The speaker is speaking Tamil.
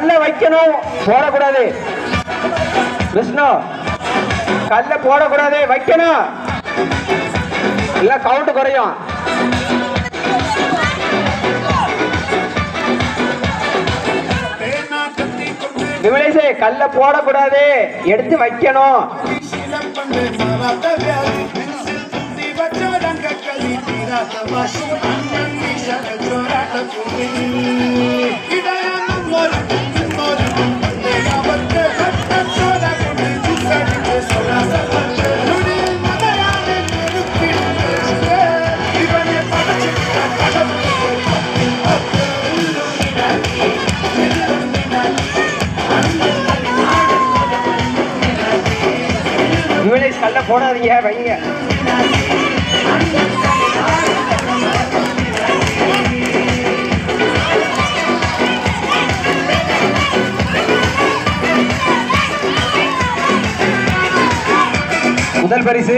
கல்ல வைக்கணும், போடக்கூடாது. விஷ்ணு கல்ல போடக்கூடாது, வைக்கணும், இல்ல கவுண்ட் குறையும். விமலேஷ் கல்ல போடக்கூடாது, எடுத்து வைக்கணும். விமலேஷ் கல்ல போடாதீங்க, வைங்க. முதல் பரிசு